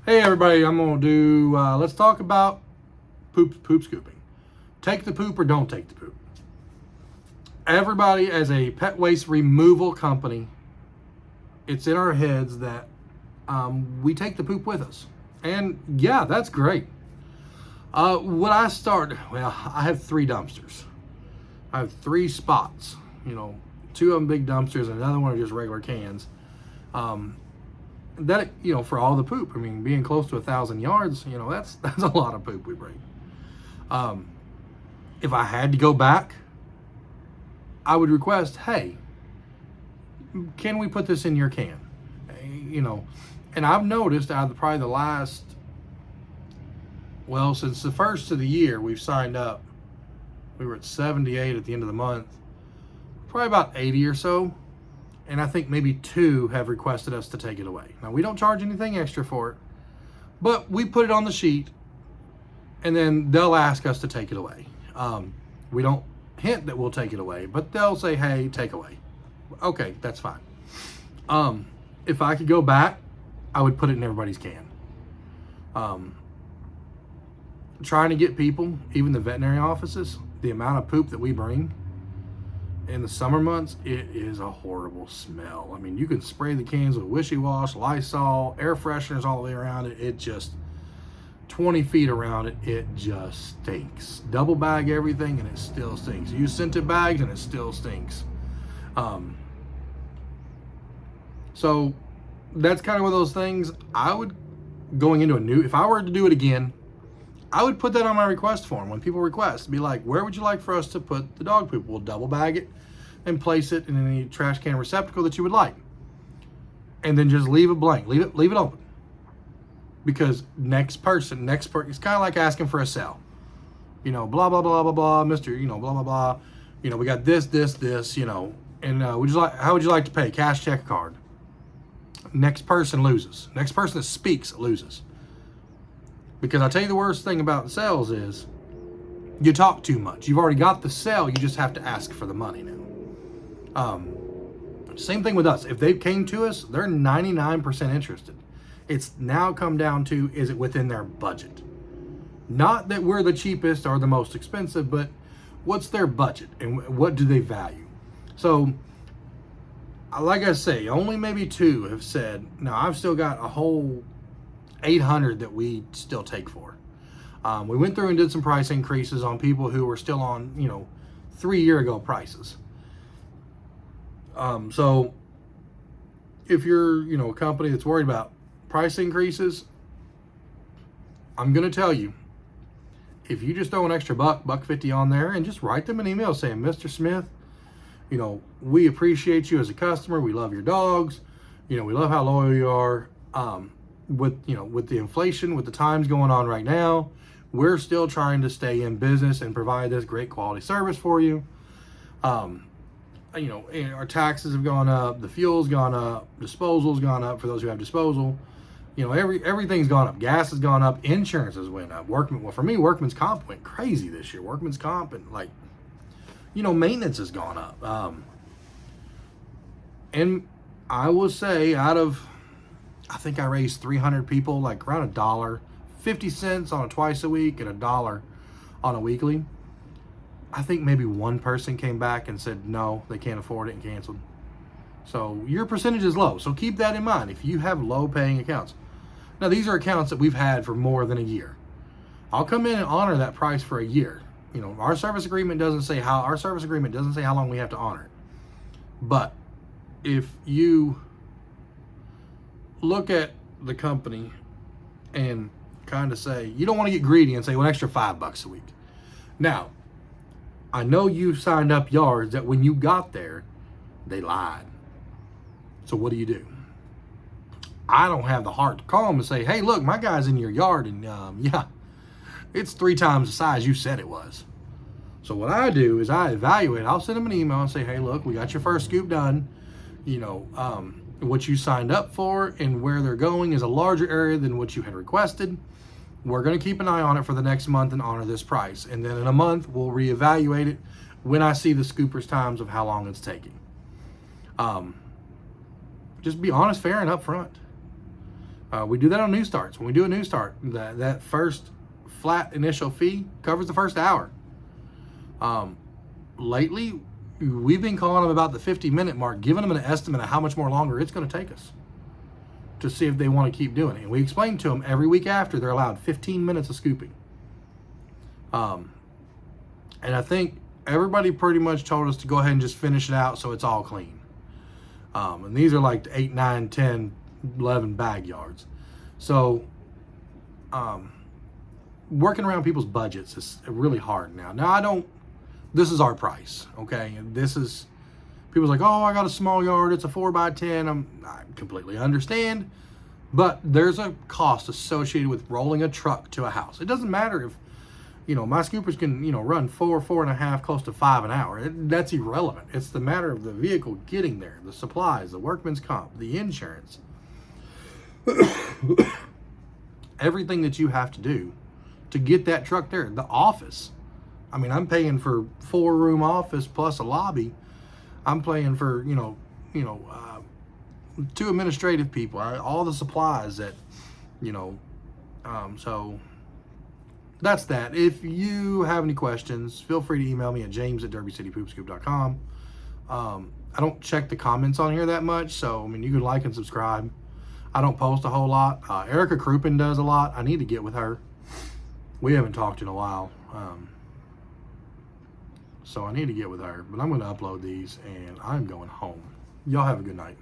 Hey everybody, I'm gonna do. Let's talk about poop scooping. Take the poop or don't take the poop. Everybody, as a pet waste removal company, it's in our heads that we take the poop with us, and yeah, that's great. When I started, well, I have 3 dumpsters. I have 3 spots. Two of them big dumpsters, and another one are just regular cans. That for all the poop. I mean, being close to 1,000 yards, that's a lot of poop we bring. If I had to go back, I would request, hey, can we put this in your can? And I've noticed out of probably the last, well, since the first of the year, we've signed up. We were at 78 at the end of the month, probably about 80 or so. And I think maybe 2 have requested us to take it away. Now, we don't charge anything extra for it, but we put it on the sheet, and then they'll ask us to take it away. We don't hint that we'll take it away, but they'll say, hey, take away. Okay, that's fine. If I could go back, I would put it in everybody's can. Trying to get people, even the veterinary offices, the amount of poop that we bring, in the summer months, it is a horrible smell. I mean, you can spray the cans with wishy-wash, Lysol, air fresheners all the way around it. It just, 20 feet around it, it just stinks. Double bag everything and it still stinks. Use scented bags and it still stinks. So that's kind of one of those things I would, going into if I were to do it again, I would put that on my request form. When people request, be like, where would you like for us to put the dog poop? We'll double bag it and place it in any trash can receptacle that you would like. And then just leave it blank. Leave it open. Because next person, it's kind of like asking for a cell. Blah, blah, blah, blah, blah, Mr., blah, blah, blah. We got this, and how would you like to pay? Cash, check, card. Next person loses. Next person that speaks loses. Because I tell you, the worst thing about sales is you talk too much. You've already got the sale. You just have to ask for the money now. Same thing with us. If they came to us, they're 99% interested. It's now come down to, is it within their budget? Not that we're the cheapest or the most expensive, but what's their budget and what do they value? So, like I say, only maybe 2 have said, no, I've still got a whole 800 that we still take for. We went through and did some price increases on people who were still on, 3 year ago prices. So if you're, a company that's worried about price increases, I'm going to tell you, if you just throw an extra $1.50 on there and just write them an email saying, Mr. Smith, we appreciate you as a customer. We love your dogs. We love how loyal you are. With the inflation, with the times going on right now, we're still trying to stay in business and provide this great quality service for you. Our taxes have gone up, the fuel's gone up, disposal's gone up for those who have disposal. Everything's gone up. Gas has gone up. Insurance has went up. For me, workman's comp went crazy this year. Workman's comp and maintenance has gone up. And I will say, I think I raised 300 people, like around $1, 50 cents on a twice a week and $1 on a weekly. I think maybe 1 person came back and said, no, they can't afford it and canceled. So your percentage is low. So keep that in mind if you have low paying accounts. Now, these are accounts that we've had for more than a year. I'll come in and honor that price for a year. Our service agreement doesn't say how long we have to honor it. But if you look at the company and kind of say, you don't want to get greedy and say, well, an extra $5 a week. Now, I know you signed up yards that when you got there, they lied. So what do? I don't have the heart to call them and say, hey, look, my guy's in your yard and yeah, it's 3 times the size you said it was. So what I do is I evaluate. I'll send them an email and say, hey, look, we got your first scoop done. What you signed up for and where they're going is a larger area than what you had requested. We're going to keep an eye on it for the next month and honor this price. And then in a month, we'll reevaluate it when I see the scooper's times of how long it's taking. Just be honest, fair, and upfront. We do that on new starts. When we do a new start, that first flat initial fee covers the first hour. Lately, we've been calling them about the 50-minute mark, giving them an estimate of how much more longer it's going to take us to see if they want to keep doing it. And we explain to them every week after they're allowed 15 minutes of scooping. And I think everybody pretty much told us to go ahead and just finish it out so it's all clean. And these are like 8, 9, 10, 11 bag yards. So working around people's budgets is really hard now. Now this is our price, okay? And this is, people's like, oh, I got a small yard, it's a 4x10. I completely understand, but there's a cost associated with rolling a truck to a house. It doesn't matter if, my scoopers can, run 4.5, close to 5 an hour. That's irrelevant. It's the matter of the vehicle getting there, the supplies, the workman's comp, the insurance, everything that you have to do to get that truck there. The office. I mean, I'm paying for 4-room office plus a lobby. I'm paying for, 2 administrative people, all the supplies that, so that's that. If you have any questions, feel free to email me at james@derbycitypoopscoop.com. I don't check the comments on here that much, so, you can like and subscribe. I don't post a whole lot. Erica Crouppen does a lot. I need to get with her. We haven't talked in a while. So I need to get with her, but I'm going to upload these and I'm going home. Y'all have a good night.